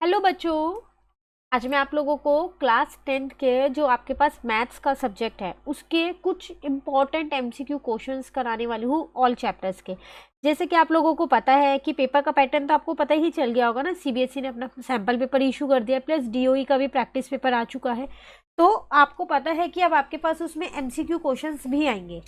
Hello बच्चों। आज मैं आप लोगों को क्लास 10th के जो आपके पास मैथ्स का सब्जेक्ट है उसके कुछ इम्पॉर्टेंट एमसीक्यू क्वेश्चंस कराने वाली हूँ ऑल चैप्टर्स के। जैसे कि आप लोगों को पता है कि पेपर का पैटर्न तो आपको पता ही चल गया होगा ना। सीबीएसई ने अपना सैम्पल पेपर इशू कर दिया, प्लस डीओई का भी प्रैक्टिस पेपर आ चुका है। तो आपको पता है कि अब आपके पास उसमें एमसीक्यू क्वेश्चंस भी आएंगे।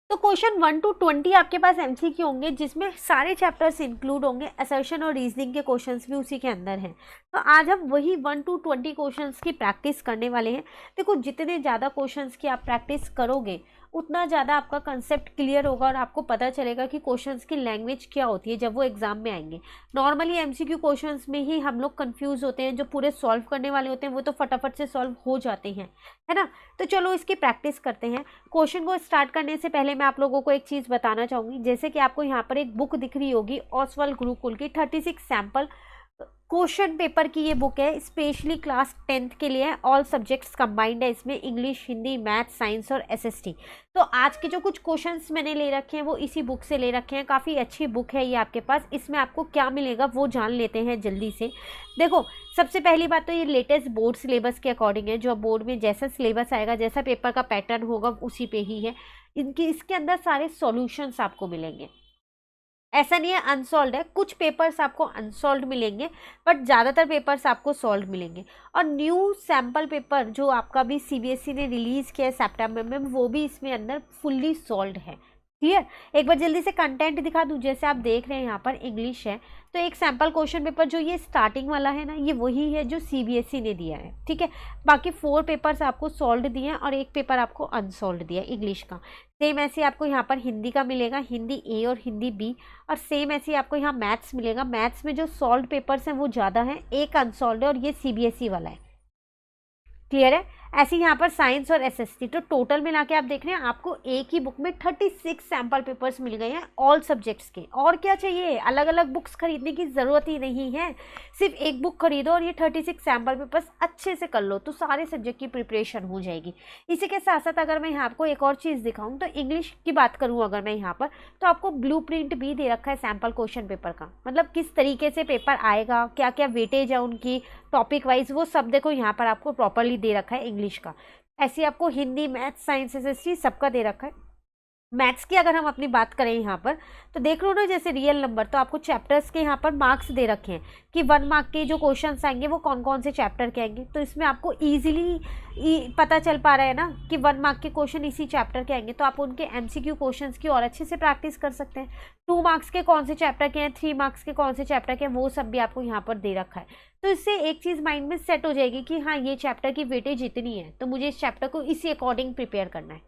तो क्वेश्चन 1 to 20 आपके पास एमसीक्यू होंगे, जिसमें सारे चैप्टर्स इंक्लूड होंगे। असर्शन और रीजनिंग के क्वेश्चंस भी उसी के अंदर हैं। तो आज हम वही 1 to 20 क्वेश्चंस की प्रैक्टिस करने वाले हैं। देखो, जितने ज़्यादा क्वेश्चंस की आप प्रैक्टिस करोगे उतना ज़्यादा आपका कंसेप्ट क्लियर होगा और आपको पता चलेगा कि क्वेश्चंस की लैंग्वेज क्या होती है जब वो एग्जाम में आएंगे। नॉर्मली एमसीक्यू क्वेश्चंस में ही हम लोग कंफ्यूज होते हैं। जो पूरे सॉल्व करने वाले होते हैं वो तो फटाफट से सॉल्व हो जाते हैं, है ना। तो चलो इसकी प्रैक्टिस करते हैं। क्वेश्चन को स्टार्ट करने से पहले मैं आप लोगों को एक चीज़ बताना चाहूँगी। जैसे कि आपको यहाँ पर एक बुक दिख रही होगी ओसवाल गुरुकुल की 36 सैम्पल क्वेश्चन पेपर की ये बुक है, स्पेशली क्लास 10th के लिए। ऑल सब्जेक्ट्स कंबाइंड है इसमें, इंग्लिश, हिंदी, मैथ, साइंस और एसएसटी। तो आज के जो कुछ क्वेश्चंस मैंने ले रखे हैं वो इसी बुक से ले रखे हैं। काफ़ी अच्छी बुक है ये आपके पास। इसमें आपको क्या मिलेगा वो जान लेते हैं जल्दी से। देखो, सबसे पहली बात तो ये लेटेस्ट बोर्ड सिलेबस के अकॉर्डिंग है। जो बोर्ड में जैसा सिलेबस आएगा, जैसा पेपर का पैटर्न होगा उसी पे ही है। इसके अंदर सारे सॉल्यूशंस आपको मिलेंगे। ऐसा नहीं है अनसॉल्व है, कुछ पेपर्स आपको अनसॉल्व मिलेंगे बट ज़्यादातर पेपर्स आपको सॉल्व मिलेंगे। और न्यू सैम्पल पेपर जो आपका भी सीबीएसई ने रिलीज़ किया है सितंबर में, वो भी इसमें अंदर फुल्ली सॉल्व है। क्लियर। एक बार जल्दी से कंटेंट दिखा दूँ। जैसे आप देख रहे हैं यहाँ पर इंग्लिश है, तो एक सैम्पल क्वेश्चन पेपर जो ये स्टार्टिंग वाला है ना, ये वही है जो सीबीएसई ने दिया है। ठीक है। बाकी 4 पेपर्स आपको सॉल्व दिए हैं और एक पेपर आपको अनसॉल्व दिया है इंग्लिश का। सेम ऐसे आपको यहाँ पर हिंदी का मिलेगा, हिंदी ए और हिंदी बी। और सेम ऐसे आपको यहाँ मैथ्स मिलेगा। मैथ्स में जो सॉल्व पेपर्स हैं वो ज़्यादा हैं, एक अनसॉल्व है और ये सीबीएसई वाला है। क्लियर है। ऐसे यहाँ पर साइंस और एसएसटी। तो टोटल मिला के आप देख रहे हैं आपको एक ही बुक में 36 सैम्पल पेपर्स मिल गए हैं ऑल सब्जेक्ट्स के। और क्या चाहिए, अलग अलग बुक्स खरीदने की ज़रूरत ही नहीं है। सिर्फ एक बुक खरीदो और ये 36 सैम्पल पेपर्स अच्छे से कर लो तो सारे सब्जेक्ट की प्रिपरेशन हो जाएगी। इसी के साथ साथ अगर मैं यहाँ आपको एक और चीज़ दिखाऊँ तो इंग्लिश की बात करूँ अगर मैं यहाँ पर, तो आपको ब्लू प्रिंट भी दे रखा है सैम्पल क्वेश्चन पेपर का। मतलब किस तरीके से पेपर आएगा, क्या क्या वेटेज है उनकी टॉपिक वाइज, वो सब देखो यहाँ पर आपको प्रॉपरली दे रखा है इंग्लिश का। ऐसे आपको हिंदी, मैथ, साइंस, एसएसटी सबका दे रखा है। मैथ्स की अगर हम अपनी बात करें यहाँ पर, तो देख लो ना, जैसे रियल नंबर, तो आपको चैप्टर्स के यहाँ पर मार्क्स दे रखे हैं कि 1 मार्क के जो क्वेश्चंस आएंगे वो कौन कौन से चैप्टर के आएंगे। तो इसमें आपको ईजिली पता चल पा रहा है ना कि 1 मार्क के क्वेश्चन इसी चैप्टर के आएंगे, तो आप उनके एमसीक्यू क्वेश्चंस की और अच्छे से प्रैक्टिस कर सकते हैं। 2 मार्क्स के कौन से चैप्टर के हैं, 3 मार्क्स के कौन से चैप्टर के हैं, वो सब भी आपको यहाँ पर दे रखा है। तो इससे एक चीज़ माइंड में सेट हो जाएगी कि हाँ, ये चैप्टर की वेटेज इतनी है तो मुझे इस चैप्टर को इसी अकॉर्डिंग प्रिपेयर करना है।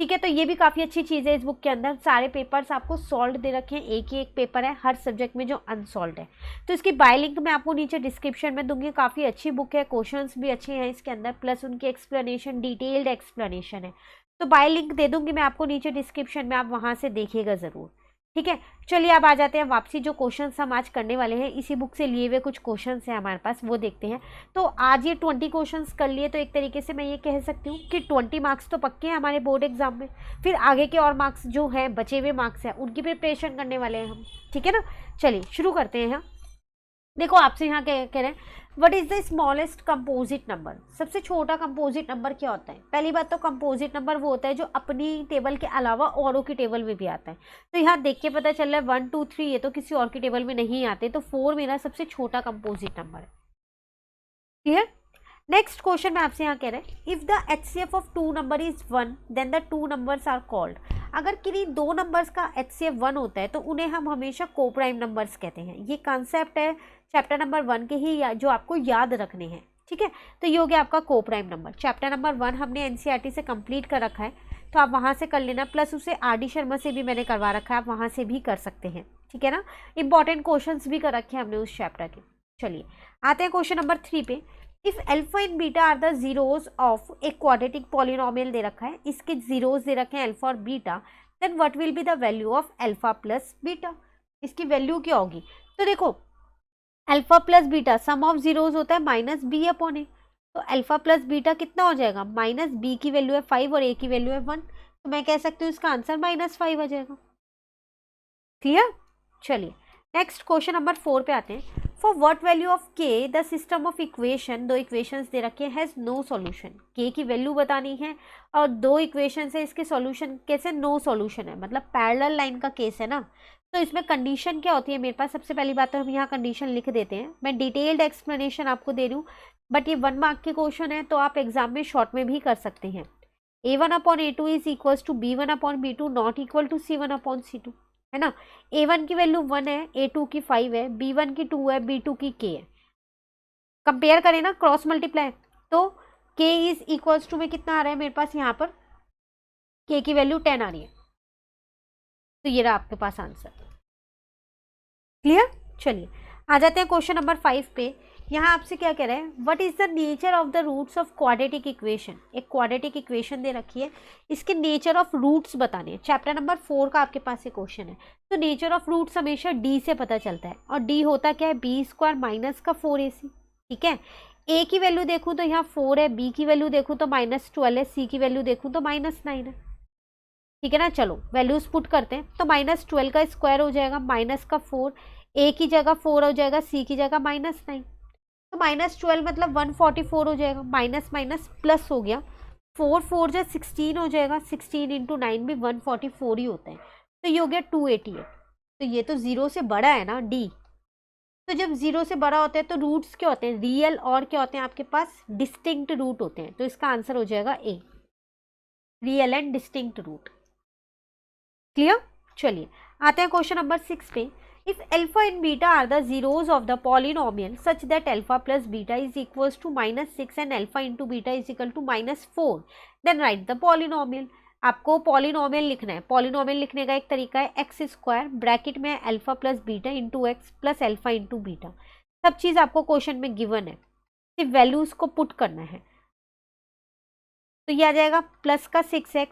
ठीक है। तो ये भी काफ़ी अच्छी चीज़ है। इस बुक के अंदर सारे पेपर्स आपको सॉल्व दे रखे हैं, एक ही एक पेपर है हर सब्जेक्ट में जो अनसॉल्व है। तो इसकी बाय लिंक मैं आपको नीचे डिस्क्रिप्शन में दूंगी। काफ़ी अच्छी बुक है, क्वेश्चंस भी अच्छे हैं इसके अंदर, प्लस उनकी एक्सप्लेनेशन, डिटेल्ड एक्सप्लेनेशन है। तो बाय लिंक दे दूंगी मैं आपको नीचे डिस्क्रिप्शन में, आप वहाँ से देखिएगा ज़रूर। ठीक है। चलिए अब आ जाते हैं वापसी। जो क्वेश्चंस हम आज करने वाले हैं इसी बुक से लिए हुए कुछ क्वेश्चंस हैं हमारे पास, वो देखते हैं। तो आज ये 20 क्वेश्चंस कर लिए, तो एक तरीके से मैं ये कह सकती हूँ कि 20 मार्क्स तो पक्के हैं हमारे बोर्ड एग्जाम में। फिर आगे के और मार्क्स जो हैं, बचे हुए मार्क्स हैं, उनकी प्रिपरेशन करने वाले हैं हम। ठीक है ना। चलिए शुरू करते हैं। देखो, आपसे यहाँ कह रहे हैं what is the smallest composite number. सबसे छोटा कंपोजिट नंबर क्या होता है। पहली बात तो कंपोजिट नंबर वो होता है जो अपनी टेबल के अलावा औरों की टेबल में भी आता है। तो यहाँ देख के पता चल रहा है 1 2 3 ये तो किसी और की टेबल में नहीं आते, तो 4 मेरा सबसे छोटा कंपोजिट नंबर है। क्लियर। नेक्स्ट क्वेश्चन में आपसे यहाँ कह रहे हैं if the HCF of 2 number is 1 then the 2 numbers are called. अगर किन्हीं 2 नंबर्स का एचसीएफ 1 होता है तो उन्हें हम हमेशा कोप्राइम नंबर्स कहते हैं। ये कॉन्सेप्ट है चैप्टर नंबर 1 के ही, जो आपको याद रखने हैं। ठीक है। तो ये हो गया आपका कोप्राइम नंबर। चैप्टर नंबर 1 हमने एनसीईआरटी से कंप्लीट कर रखा है, तो आप वहाँ से कर लेना, प्लस उसे आरडी शर्मा से भी मैंने करवा रखा है, आप वहाँ से भी कर सकते हैं। ठीक है ना। इंपॉर्टेंट क्वेश्चंस भी कर रखे हैं हमने उस चैप्टर के। चलिए आते हैं क्वेश्चन नंबर 3 पे। If alpha and beta are the zeros of एक क्वाड्रेटिक पॉलिनोमियल दे रखा है, इसके जीरोज दे रखे हैं अल्फा और beta, then what will be the value of alpha plus beta. इसकी वैल्यू क्या होगी। तो देखो, alpha plus beta sum of zeros होता है माइनस बी अपॉन ए। तो अल्फा प्लस बीटा कितना हो जाएगा, माइनस बी की वैल्यू है 5 और ए की वैल्यू है 1, तो मैं कह सकती हूँ इसका आंसर -5 आ जाएगा। क्लियर। चलिए नेक्स्ट क्वेश्चन नंबर 4 पे आते हैं। फॉर व्हाट वैल्यू ऑफ के द सिस्टम ऑफ इक्वेशन, दो इक्वेशंस दे रखे हैं, हैज नो सॉल्यूशन। के की वैल्यू बतानी है और दो इक्वेशन है, इसके सॉल्यूशन कैसे, नो सॉल्यूशन है, मतलब पैरेलल लाइन का केस है ना। तो इसमें कंडीशन क्या होती है मेरे पास, सबसे पहली बात तो हम यहाँ कंडीशन लिख देते हैं। मैं डिटेल्ड एक्सप्लेनेशन आपको दे रही हूँ, बट ये 1 मार्क के क्वेश्चन है तो आप एग्जाम में शॉर्ट में भी कर सकते हैं। a1/a2 is equal to b1/b2 not equal to c1/c2, है ना। a1 की वैल्यू 1 है, a2 की 5 है, b1 की 2 है, b2 की k है। कंपेयर करें ना, क्रॉस मल्टीप्लाई, तो k इज इक्वल टू में कितना आ रहा है मेरे पास, यहाँ पर k की वैल्यू 10 आ रही है। तो ये रहा आपके पास आंसर। क्लियर। चलिए आ जाते हैं क्वेश्चन नंबर 5 पे। यहाँ आपसे क्या कह रहे हैं, what is the nature of the roots of quadratic equation. एक क्वाड्रेटिक इक्वेशन दे रखी है, इसके नेचर ऑफ रूट्स बताने हैं। चैप्टर नंबर 4 का आपके पास ये क्वेश्चन है। तो नेचर ऑफ रूट्स हमेशा डी से पता चलता है, और डी होता क्या है, बी स्क्वायर माइनस का 4ac। ठीक है, ए की वैल्यू देखूँ तो यहाँ 4 है, बी की वैल्यू देखूँ तो -12 है, सी की वैल्यू देखूँ तो -9 है। ठीक है ना, चलो वैल्यूज पुट करते हैं। तो -12 का स्क्वायर हो जाएगा -4, ए की जगह 4 हो जाएगा, सी की जगह -9। तो -12 मतलब 144 हो जाएगा, माइनस माइनस प्लस हो गया, 4 4 जा 16 हो जाएगा, 16 इंटू 9 भी 144 ही होता है। तो ये हो गया 288। तो ये तो 0 से बड़ा है ना डी। तो जब 0 से बड़ा होता है तो रूट्स क्या होते हैं, रियल और क्या होते हैं आपके पास, डिस्टिंक्ट रूट होते हैं। तो इसका आंसर हो जाएगा A, real and distinct root. Clear. चलिए आते हैं क्वेश्चन नंबर 6 पे। If alpha and beta are the zeros of the polynomial such that alpha plus beta is equals to -6 and alpha into beta is equal to -4, then write the polynomial. आपको polynomial लिखना है। Polynomial लिखने का एक तरीका है x square bracket में alpha plus beta into x plus alpha into beta. सब चीज़ आपको क्वेश्चन में गिवन है, सिर्फ वैल्यूज को पुट करना है। तो ये आ जाएगा प्लस का 6x,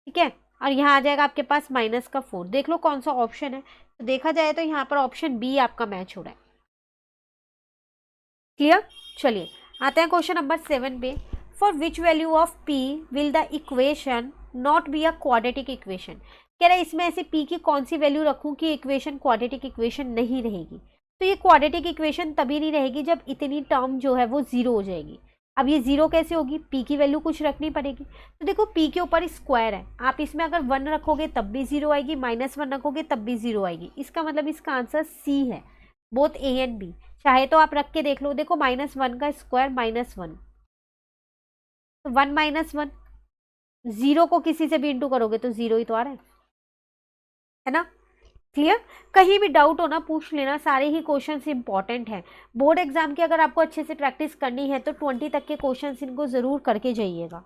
ठीक है, और यहाँ आ जाएगा आपके पास माइनस का 4। देख लो कौन सा ऑप्शन है। तो देखा जाए तो यहाँ पर ऑप्शन बी आपका मैच हो रहा है। क्लियर। चलिए आते हैं क्वेश्चन नंबर 7 पे। For which value of p will the equation not be a quadratic equation. कह रहा है इसमें ऐसे p की कौन सी वैल्यू रखूं कि इक्वेशन क्वाड्रेटिक इक्वेशन नहीं रहेगी। तो ये क्वाड्रेटिक इक्वेशन तभी नहीं रहेगी जब इतनी टर्म जो है वो 0 हो जाएगी। अब ये 0 कैसे होगी, p की वैल्यू कुछ रखनी पड़ेगी। तो देखो p के ऊपर स्क्वायर है, आप इसमें अगर 1 रखोगे तब भी 0 आएगी, -1 रखोगे तब भी 0 आएगी। इसका मतलब इसका आंसर c है, बोथ a एंड b। चाहे तो आप रख के देख लो। देखो -1 का स्क्वायर -1, तो 1 - 1, 0 को किसी से भी इंटू करोगे तो 0 ही तो आ रहा है ना। क्लियर। कहीं भी डाउट हो ना पूछ लेना, सारे ही क्वेश्चंस इंपॉर्टेंट हैं। बोर्ड एग्जाम की अगर आपको अच्छे से प्रैक्टिस करनी है तो 20 तक के क्वेश्चंस इनको जरूर करके जाइएगा।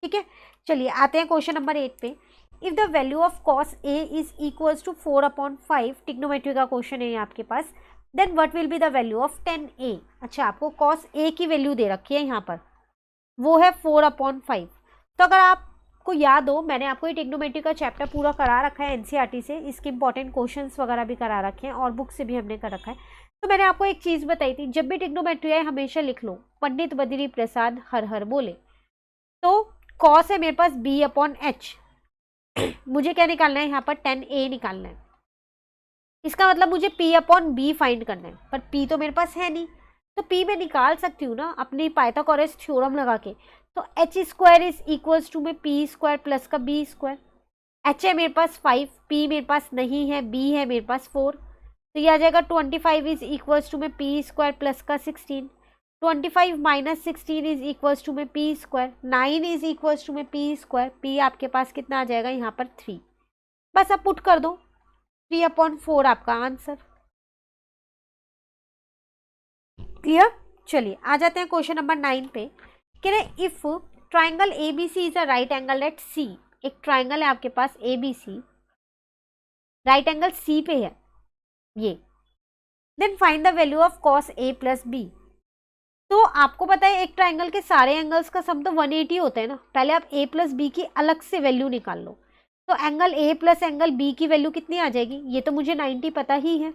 ठीक है, चलिए आते हैं क्वेश्चन नंबर 8 पे। If the value of cos a is equals to 4/5, trigonometry का क्वेश्चन है आपके पास, then what will be the value of 10a। अच्छा, आपको cos a की वैल्यू दे रखी है यहाँ पर, वो है 4/5। तो अगर आपको याद हो, मैंने आपको ये टिग्नोमेट्री का चैप्टर पूरा करा रखा है एनसीईआरटी से, इसके इंपॉर्टेंट क्वेश्चंस वगैरह भी करा रखे हैं और बुक से भी हमने कर रखा है। तो मैंने आपको एक चीज़ बताई थी, जब भी टिग्नोमेट्री आए हमेशा लिख लो पंडित बद्री प्रसाद हर हर बोले। तो कॉस है मेरे पास b/h, मुझे क्या निकालना है यहाँ पर 10a निकालना है। इसका मतलब मुझे p/b फाइंड करना है, पर p तो मेरे पास है नहीं। तो p मैं निकाल सकती हूँ ना अपनी पाइथागोरस थ्योरम लगा के। तो h² इज इक्वल्स टू में p² प्लस का b²। h है मेरे पास 5, p मेरे पास नहीं है, b है मेरे पास 4। तो ये आ जाएगा 25 इज इक्वल्स टू में p² प्लस का 16। 25 - 16 इज इक्वल्स टू में p²। 9 इज इक्वल्स टू में p²। p आपके पास कितना आ जाएगा यहाँ पर 3। बस आप पुट कर दो, 3/4 आपका आंसर। क्लियर। चलिए आ जाते हैं क्वेश्चन नंबर 9 पे। कह रहे if triangle ABC is a right angle at C। एक ट्राइंगल है आपके पास ABC, राइट एंगल C पे है ये, then find the value of cos A plus B। तो आपको पता है एक ट्राइंगल के सारे एंगल्स का सम तो 180 होता है ना। पहले आप A प्लस B की अलग से वैल्यू निकाल लो। तो angle A plus angle B की वैल्यू कितनी आ जाएगी, ये तो मुझे 90 पता ही है।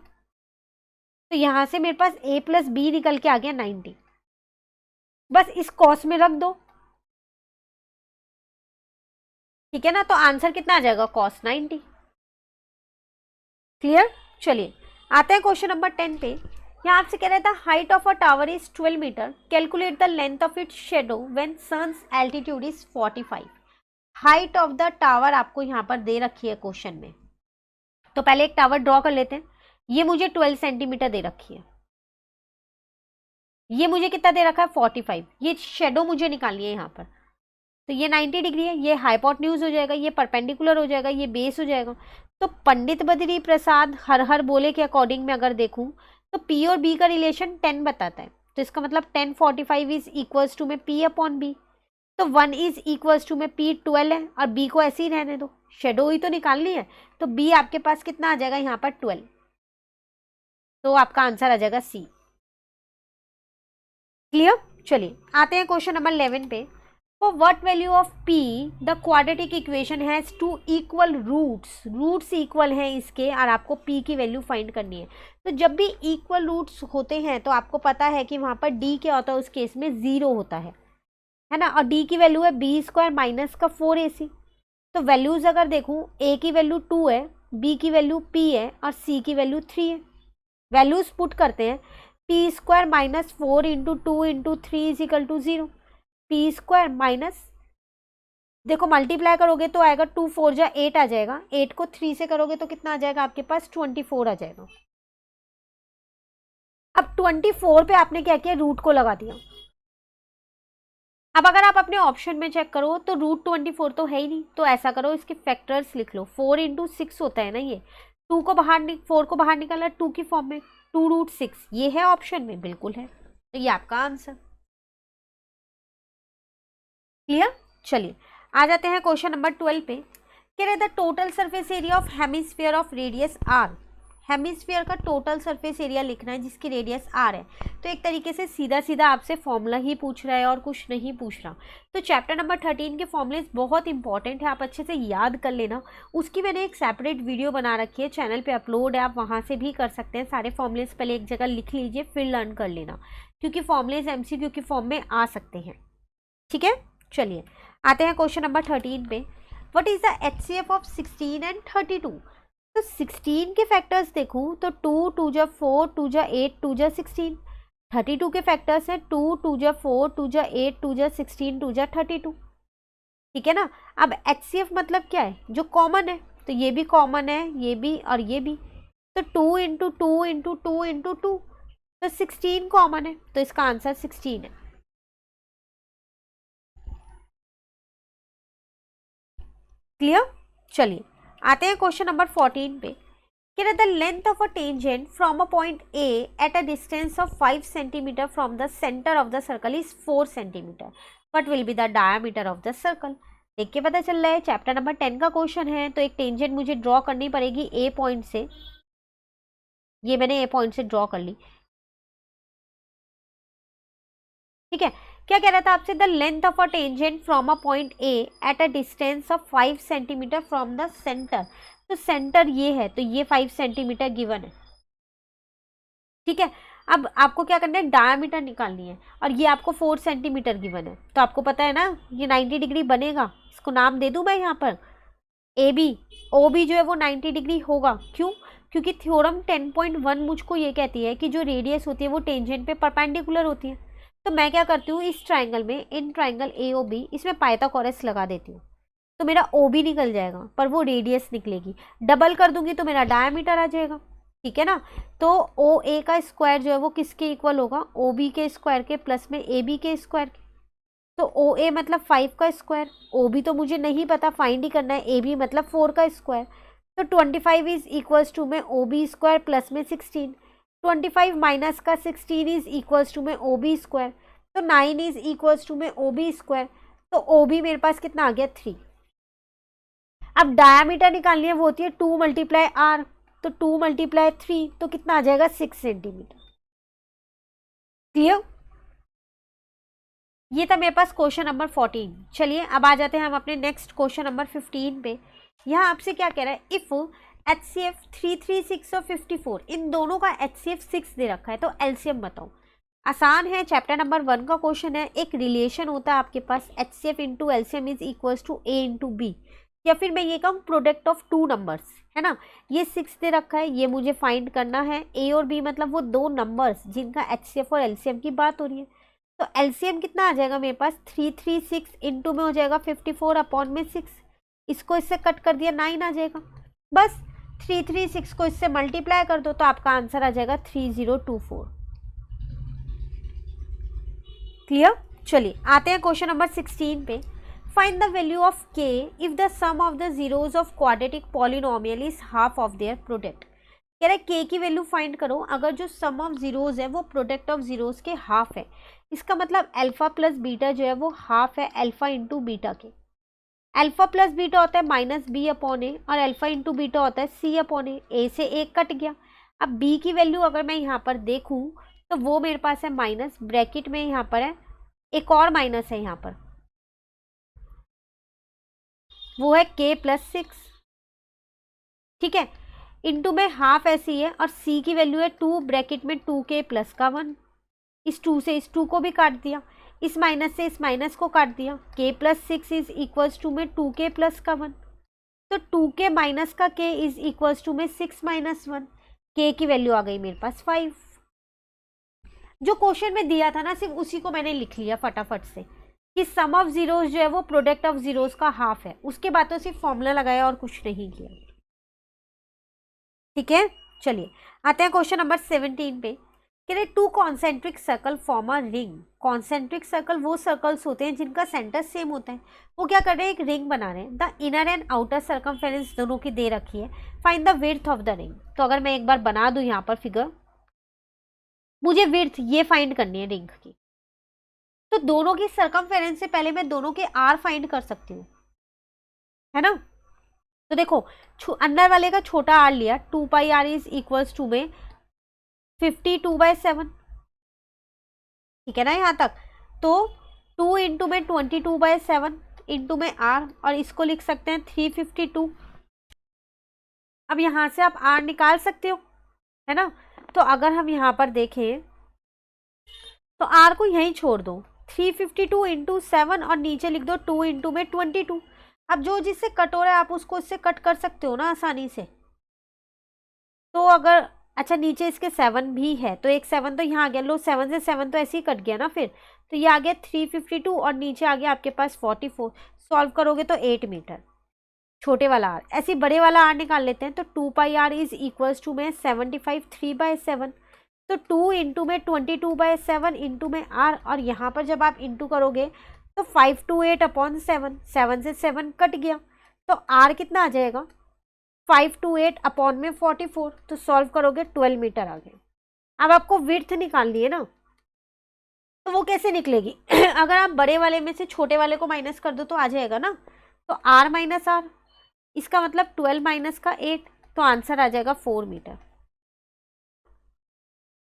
तो यहां से मेरे पास A प्लस B निकल के आ गया 90। बस इस कॉस में रख दो, ठीक है ना। तो आंसर कितना आ जाएगा, cos 90। क्लियर। चलिए आते हैं क्वेश्चन नंबर 10 पे। यहाँ आपसे कह रहा था height of a tower is 12 metre, calculate the length of its shadow when sun's altitude is 45। Height of the tower आपको यहाँ पर दे रखी है क्वेश्चन में, तो पहले एक टावर ड्रॉ कर लेते हैं। ये मुझे 12 सेंटीमीटर दे रखी है, ये मुझे कितना दे रखा है 45, ये शेडो मुझे निकालनी है यहाँ पर। तो ये 90 डिग्री है, ये हाइपोटेन्यूज हो जाएगा, ये परपेंडिकुलर हो जाएगा, ये बेस हो जाएगा। तो पंडित बद्री प्रसाद हर हर बोले के अकॉर्डिंग में अगर देखूं तो P और B का रिलेशन 10 बताता है, तो इसका मतलब 10 45 इज इक्वल्स टू में P अपॉन B, तो 1 इज इक्वल्स टू में P 12 है, और B को ऐसे ही रहने दो, शेडो ही तो निकालनी है, तो B आपके पास कितना आ जाएगा यहाँ पर 12, तो आपका आंसर आ जाएगा C। क्लियर? चलिए आते हैं क्वेश्चन नंबर 11 पे। For what value of P the quadratic equation has two equal roots, roots equal हैं इसके, और आपको P की वैल्यू फाइंड करनी है। तो जब भी इक्वल रूट्स होते हैं तो आपको पता है कि वहाँ पर D क्या होता है, उस केस में 0 होता है ना, और D की वैल्यू है B स्क्वायर माइनस का 4AC। तो वैल्यूज अगर देखूँ, A की वैल्यू 2 है, B की वैल्यू P है, और C की वैल्यू 3 है। वैल्यूज पुट करते हैं, P square minus 4 into 2 into 3 is equal to 0। P square minus, देखो मल्टीप्लाई करोगे तो आएगा 2 4 जा 8 आ जाएगा, 8 को 3 से करोगे तो कितना आ जाएगा आपके पास 24 आ जाएगा। अब 24 पे आपने क्या किया, रूट को लगा दिया। अब अगर आप अपने ऑप्शन में चेक करो तो रूट 24 तो है ही नहीं, तो ऐसा करो इसके फैक्टर्स लिख लो। 4 इंटू 6 होता है ना, ये 4 को बाहर निकाला 2 की फॉर्म में, 2 रूट 6 ये है ऑप्शन में, बिल्कुल है, तो ये आपका आंसर। क्लियर? चलिए आ जाते हैं क्वेश्चन नंबर 12 पे। कह रहे the total surface area of hemisphere of radius R. Hemisphere का टोटल सरफेस एरिया लिखना है जिसकी रेडियस आर है। तो एक तरीके से सीधा सीधा आपसे फॉर्मूला ही पूछ रहा है और कुछ नहीं पूछ रहा। तो चैप्टर नंबर 13 के फॉर्मूलेस बहुत इंपॉर्टेंट है, आप अच्छे से याद कर लेना। उसकी मैंने एक सेपरेट वीडियो बना रखी है, चैनल पे अपलोड है, आप वहाँ से भी कर सकते हैं। सारे फॉर्मूलेस पहले एक जगह लिख लीजिए, फिर लर्न कर लेना, क्योंकि फॉर्मूलेस MCQ की फॉर्म में आ सकते हैं। ठीक है, चलिए आते हैं क्वेश्चन नंबर 13 पे। What is the HCF of 16 and 32? तो 16 के फैक्टर्स देखूं तो 2 2 जा 4 2 जा 8 2 जा 16। 32 के फैक्टर्स हैं 2 2 जा 4 2 जा 8 2 जा 16 2 जा 32। ठीक है ना। अब HCF मतलब क्या है, जो कॉमन है, तो ये भी कॉमन है, ये भी और ये भी, तो 2 इंटू 2 इंटू 2 इंटू 2, तो 16 कॉमन है, तो इसका आंसर 16 है। क्लियर? चलिए आते हैं क्वेश्चन नंबर 14 पे। कह the length of a tangent from a point A at a distance of 5 centimetre from the centre of the circle is 4 centimetre. What will be the diameter of the circle? देख के पता चल रहा है chapter number 10 का question है। तो एक टेंजेंट मुझे ड्रॉ करनी पड़ेगी ए पॉइंट से, ये मैंने ए पॉइंट से ड्रॉ कर ली। ठीक है, क्या कह रहा था आपसे, the length of a tangent from a point A at a distance of 5 centimetre from the centre. तो सेंटर ये है, तो ये 5 सेंटीमीटर गिवन है। ठीक है, अब आपको क्या करना है, डायमीटर निकालनी है, और ये आपको 4 सेंटीमीटर गिवन है। तो आपको पता है ना ये 90 डिग्री बनेगा, इसको नाम दे दूं मैं यहाँ पर AB। OB जो है वो 90 डिग्री होगा। क्यों? क्योंकि थ्योरम 10.1 मुझको ये कहती है कि जो रेडियस होती है वो टेंजेंट पे परपेंडिकुलर होती है। तो मैं क्या करती हूँ, इस ट्राइंगल में, इन ट्राइंगल AOB, इसमें पाइथागोरस लगा देती हूँ, तो मेरा OB निकल जाएगा, पर वो रेडियस निकलेगी। डबल कर दूंगी तो मेरा डायमीटर आ जाएगा। ठीक है ना। तो OA का स्क्वायर जो है वो किसके इक्वल होगा, OB के स्क्वायर के प्लस में AB के स्क्वायर के। तो OA मतलब 5 का स्क्वायर, OB तो मुझे नहीं पता, फाइंड ही करना है, AB मतलब 4 का स्क्वायर। तो 25 इज इक्वल्स टू में OB स्क्वायर प्लस में 16। 25 माइनस का 16 इज इक्वल्स टू में OB स्क्वायर, तो 9 इज इक्वल्स टू में OB स्क्वायर। तो OB मेरे पास कितना आ गया 3। अब डायमीटर निकालनी है, वो होती है 2 मल्टीप्लाई R, तो 2 मल्टीप्लाई 3, तो कितना आ जाएगा 6 सेंटीमीटर। क्लियर? ये था मेरे पास क्वेश्चन नंबर 14। चलिए अब आ जाते हैं हम अपने नेक्स्ट क्वेश्चन नंबर 15 पे। यहाँ आपसे क्या कह रहा है, इफ HCF 336 और 54, इन दोनों का HCF 6 दे रखा है, तो LCM बताओ। आसान है, चैप्टर नंबर 1 का क्वेश्चन है। एक रिलेशन होता है आपके पास, HCF into LCM is equals to A into B। या फिर मैं ये कहूँ प्रोडक्ट ऑफ टू नंबर्स, है ना। ये 6 दे रखा है, ये मुझे फाइंड करना है। ए और बी मतलब वो दो नंबर्स जिनका एचसीएफ और एलसीएम की बात हो रही है। तो एलसीएम कितना आ जाएगा मेरे पास, 336 इंटू में हो जाएगा 54 अपॉन में 6, इसको इससे कट कर दिया 9 आ जाएगा। बस 336 को इससे मल्टीप्लाई कर दो तो आपका आंसर आ जाएगा 3024। क्लियर। चलिए आते हैं क्वेश्चन नंबर 16 पे। Find the value of k if the sum of the zeros of quadratic polynomial is half of their product. कह रहा है k की वैल्यू फाइंड करो अगर जो सम ऑफ जीरोज है वो प्रोडक्ट ऑफ जीरोज के हाफ है। इसका मतलब अल्फा प्लस बीटा जो है वो हाफ है अल्फा इंटू बीटा के। अल्फा प्लस बीटा होता है माइनस बी अपॉन ए और अल्फा इंटू बीटा होता है सी अपॉन ए से एक कट गया। अब बी की वैल्यू अगर मैं यहाँ पर देखूँ तो वो मेरे पास है माइनस, ब्रैकेट में यहाँ पर है एक और माइनस है यहाँ पर, वो है k प्लस 6, ठीक है, इंटू में हाफ ऐसी है और c की वैल्यू है 2, ब्रैकेट में 2k प्लस का 1। इस 2 से इस 2 को भी काट दिया, इस माइनस से इस माइनस को काट दिया, k plus 6 is equals to में 2k प्लस का 1। तो 2k माइनस का k इज इक्वल्स टू में 6 माइनस 1, k की वैल्यू आ गई मेरे पास 5। जो क्वेश्चन में दिया था ना सिर्फ उसी को मैंने लिख लिया फटाफट से कि सम ऑफ जीरोस जो है वो प्रोडक्ट ऑफ जीरोस का हाफ है। उसके बाद तो सिर्फ फॉर्मूला लगाया और कुछ नहीं किया, ठीक है। चलिए आते हैं क्वेश्चन नंबर 17 पे। कह रहे to concentric circle form a ring. Concentric circle वो सर्कल्स होते हैं जिनका सेंटर सेम होता है। वो क्या कर रहे हैं, एक रिंग बना रहे हैं। The inner and outer circumference दोनों की दे रखी है। Find the width of the ring. तो अगर मैं एक बार बना दूं यहाँ पर फिगर, मुझे विड्थ ये फाइंड करनी है रिंग की, तो दोनों की सर्कमफेरेंस से पहले मैं दोनों के आर फाइंड कर सकती हूँ, है ना। तो देखो अंदर वाले का छोटा आर लिया, 2 पाई आर इज इक्वल्स टू में 52/7, ठीक है ना यहाँ तक। तो 2 इंटू में 22/7 इंटू में आर, और इसको लिख सकते हैं 352। अब यहाँ से आप आर निकाल सकते हो, है ना। तो अगर हम यहाँ पर देखें तो आर को यहीं छोड़ दो, 352 इंटू 7 और नीचे लिख दो 2 इंटू में 22। अब जो जिससे कट हो रहा है आप उसको इससे कट कर सकते हो ना आसानी से। तो अगर अच्छा नीचे इसके 7 भी है तो एक 7 तो यहाँ आ गया, लो 7 से 7 तो ऐसे ही कट गया ना फिर, तो ये आ गया 352 और नीचे आ गया आपके पास 44। सॉल्व करोगे तो 8 मीटर, छोटे वाला आर। ऐसे बड़े वाला आर निकाल लेते हैं तो 2 पाई आर इज इक्वल्स टू में 75 3/7। तो 2 इंटू में 22/7 इंटू में आर, और यहाँ पर जब आप इंटू करोगे तो 528 अपॉन 7, 7 से 7 कट गया, तो आर कितना आ जाएगा 528 अपॉन में 44। तो सॉल्व करोगे 12 मीटर आ गया। अब आपको विड्थ निकालनी है ना, तो वो कैसे निकलेगी अगर आप बड़े वाले में से छोटे वाले को माइनस कर दो तो आ जाएगा ना। तो आर माइनस आर, इसका मतलब 12 माइनस का 8, तो आंसर आ जाएगा 4 मीटर।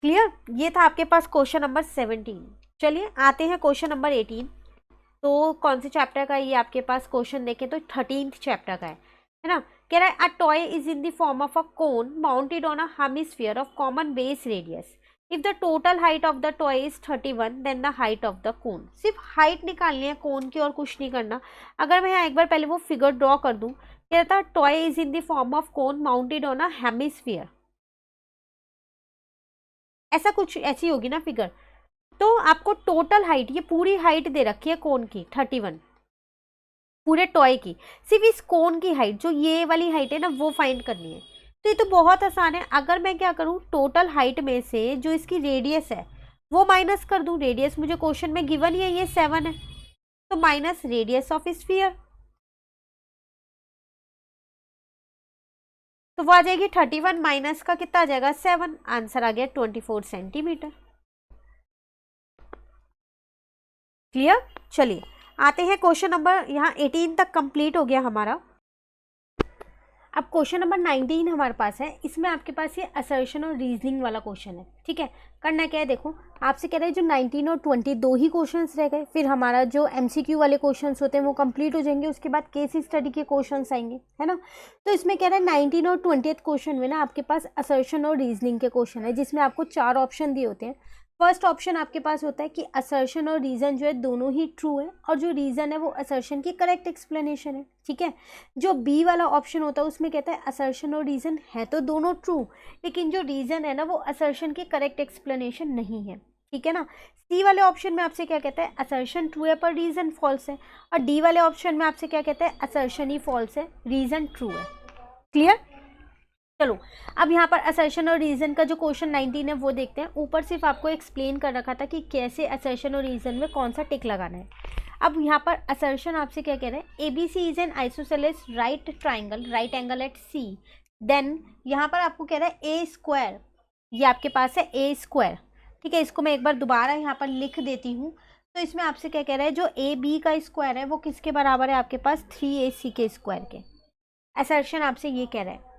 क्लियर। ये था आपके पास क्वेश्चन नंबर 17। चलिए आते हैं क्वेश्चन नंबर 18। तो कौन से चैप्टर का ये आपके पास क्वेश्चन देखें तो 13th चैप्टर का है ना। कह रहा है a toy is in the form of a cone mounted on a hemisphere of common base radius. If the total height of the toy is 31 then the height of the cone. सिर्फ हाइट निकालनी है कोन की और कुछ नहीं करना। अगर मैं यहाँ एक बार पहले वो फिगर ड्रॉ कर दूं, कह रहा था toy is in the form of cone mounted on a hemisphere, ऐसा कुछ ऐसी होगी ना फिगर। तो आपको टोटल हाइट, ये पूरी हाइट दे रखी है कोन की 31, पूरे टॉय की। सिर्फ इस कोन की हाइट जो ये वाली हाइट है ना वो फाइंड करनी है। तो ये तो बहुत आसान है। अगर मैं क्या करूँ, टोटल हाइट में से जो इसकी रेडियस है वो माइनस कर दूँ। रेडियस मुझे क्वेश्चन में गिवन ही है, ये 7 है, तो माइनस रेडियस ऑफ स्फीयर, तो वो आ जाएगी 31 माइनस का कितना आ जाएगा 7, आंसर आ गया 24 सेंटीमीटर। क्लियर। चलिए आते हैं क्वेश्चन नंबर, यहाँ 18 तक कंप्लीट हो गया हमारा। अब क्वेश्चन नंबर 19 हमारे पास है। इसमें आपके पास ये असर्शन और रीजनिंग वाला क्वेश्चन है, ठीक है। करना क्या है, देखो आपसे कह रहे हैं जो 19 और 20 दो ही क्वेश्चंस रह गए, फिर हमारा जो एमसीक्यू वाले क्वेश्चंस होते हैं वो कंप्लीट हो जाएंगे, उसके बाद केस स्टडी के क्वेश्चंस आएंगे, है ना। तो इसमें कह रहे हैं 19 और 20th क्वेश्चन में ना आपके पास असर्शन और रीजनिंग के क्वेश्चन है, जिसमें आपको 4 ऑप्शन दिए होते हैं। फर्स्ट ऑप्शन आपके पास होता है कि असर्शन और रीज़न जो है दोनों ही ट्रू है, और जो रीज़न है वो असर्शन की करेक्ट एक्सप्लेनेशन है, ठीक है। जो बी वाला ऑप्शन होता है उसमें कहता है असर्शन और रीज़न है तो दोनों ट्रू, लेकिन जो रीज़न है ना वो असर्शन की करेक्ट एक्सप्लेनेशन नहीं है, ठीक है ना। सी वाले ऑप्शन में आपसे क्या कहता है, असर्शन ट्रू है पर रीज़न फॉल्स है, और डी वाले ऑप्शन में आपसे क्या कहता है, असर्शन ही फॉल्स है, रीज़न ट्रू है। क्लियर। चलो अब यहाँ पर असर्शन और रीज़न का जो क्वेश्चन 19 है वो देखते हैं। ऊपर सिर्फ आपको एक्सप्लेन कर रखा था कि कैसे असर्शन और रीज़न में कौन सा टिक लगाना है। अब यहाँ पर असर्शन आपसे क्या कह रहा है, ABC is an isosceles right triangle, right angle at C। Then यहाँ पर आपको कह रहा है ए स्क्वायर, ये आपके पास है ए स्क्वायर, ठीक है। इसको मैं एक बार दोबारा यहाँ पर लिख देती हूँ। तो इसमें आपसे क्या कह रहा है, जो AB का स्क्वायर है वो किसके बराबर है आपके पास, 3AC के स्क्वायर के। असर्शन आपसे ये कह रहा है।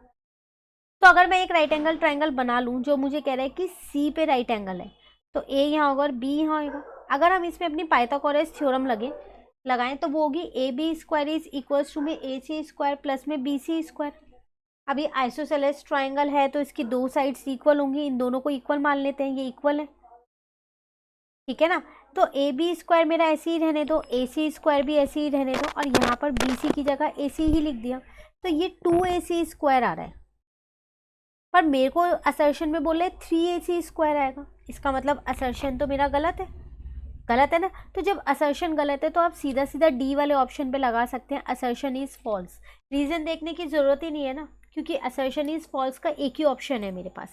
तो अगर मैं एक राइट एंगल ट्राइंगल बना लूँ जो मुझे कह रहा है कि सी पे राइट एंगल है, तो ए यहाँ होगा और बी यहाँ होगा। अगर हम इसमें अपनी पाइथागोरस थ्योरम लगाएं तो वो होगी A B square is equals to में ए सी स्क्वायर प्लस में बी सी स्क्वायर। अभी आइसोसेलेस ट्राइंगल है तो इसकी दो साइड्स इक्वल होंगी, इन दोनों को इक्वल मान लेते हैं, ये इक्वल है, ठीक है ना। तो ए बी स्क्वायर मेरा ऐसे ही रहने दो, ए सी स्क्वायर भी ऐसे ही रहने दो, और यहाँ पर बी सी की जगह ए सी ही लिख दिया, तो ये 2AC स्क्वायर आ रहा है। पर मेरे को असर्शन में बोले 3AC स्क्वायर आएगा, इसका मतलब असर्शन तो मेरा गलत है ना। तो जब असर्शन गलत है तो आप सीधा सीधा डी वाले ऑप्शन पे लगा सकते हैं, असर्शन इज फॉल्स। रीज़न देखने की ज़रूरत ही नहीं है ना, क्योंकि असर्शन इज फॉल्स का एक ही ऑप्शन है मेरे पास,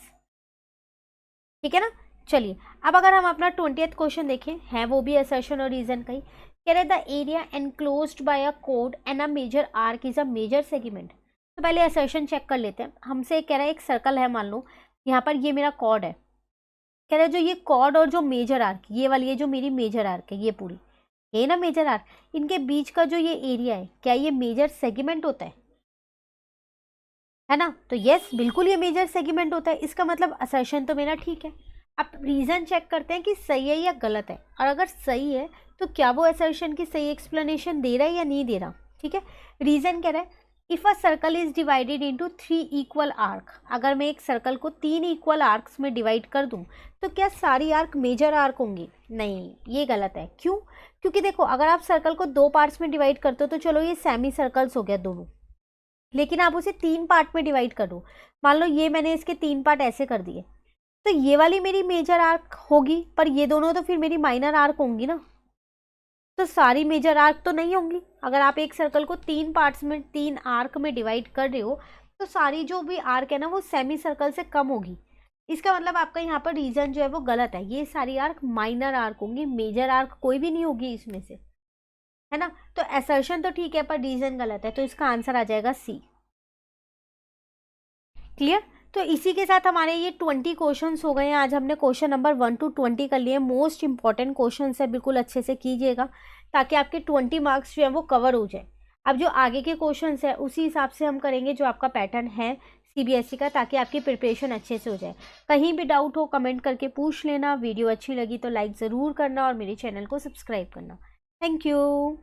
ठीक है ना। चलिए अब अगर हम अपना 20th क्वेश्चन देखें, है वो भी असर्शन और रीज़न का ही। कह रहे the area enclosed by a कोड and a major arc is a major segment. तो पहले असर्शन चेक कर लेते हैं। हमसे कह रहा है एक सर्कल है, मान लो यहाँ पर ये मेरा कॉर्ड है। कह रहा है जो ये कॉर्ड और जो मेजर आर्क, ये वाली है जो मेरी मेजर आर्क है, ये पूरी ये ना मेजर आर्क, इनके बीच का जो ये एरिया है, क्या ये मेजर सेगमेंट होता है ना। तो यस, बिल्कुल ये मेजर सेगमेंट होता है, इसका मतलब असर्शन तो मेरा ठीक है। अब रीज़न चेक करते हैं कि सही है या गलत है, और अगर सही है तो क्या वो असर्शन की सही एक्सप्लेनेशन दे रहा है या नहीं दे रहा, ठीक है। रीज़न कह रहा है if a circle is divided into 3 equal arc, अगर मैं एक सर्कल को 3 इक्वल आर्क्स में डिवाइड कर दूं तो क्या सारी आर्क मेजर आर्क होंगी, नहीं, ये गलत है। क्यों, क्योंकि देखो अगर आप सर्कल को 2 पार्ट्स में डिवाइड करते हो तो चलो ये सेमी सर्कल्स हो गया दोनों, लेकिन आप उसे 3 पार्ट में डिवाइड कर दो। मान लो ये मैंने इसके 3 पार्ट ऐसे कर दिए, तो ये वाली मेरी मेजर आर्क होगी, पर ये दोनों तो फिर मेरी माइनर आर्क होंगी ना, तो सारी मेजर आर्क तो नहीं होंगी। अगर आप एक सर्कल को 3 पार्ट्स में 3 आर्क में डिवाइड कर रहे हो तो सारी जो भी आर्क है ना वो सेमी सर्कल से कम होगी। इसका मतलब आपका यहाँ पर रीजन जो है वो गलत है, ये सारी आर्क माइनर आर्क होंगी, मेजर आर्क कोई भी नहीं होगी इसमें से, है ना। तो असर्शन तो ठीक है पर रीजन गलत है, तो इसका आंसर आ जाएगा सी। क्लियर। तो इसी के साथ हमारे ये 20 क्वेश्चंस हो गए हैं। आज हमने क्वेश्चन नंबर 1 to 20 कर लिए। मोस्ट इंपॉर्टेंट क्वेश्चंस है, बिल्कुल अच्छे से कीजिएगा ताकि आपके 20 मार्क्स जो है वो कवर हो जाए। अब जो आगे के क्वेश्चंस है उसी हिसाब से हम करेंगे जो आपका पैटर्न है CBSE का, ताकि आपकी प्रिपरेशन अच्छे से हो जाए। कहीं भी डाउट हो कमेंट करके पूछ लेना। वीडियो अच्छी लगी तो लाइक ज़रूर करना और मेरे चैनल को सब्सक्राइब करना। Thank you.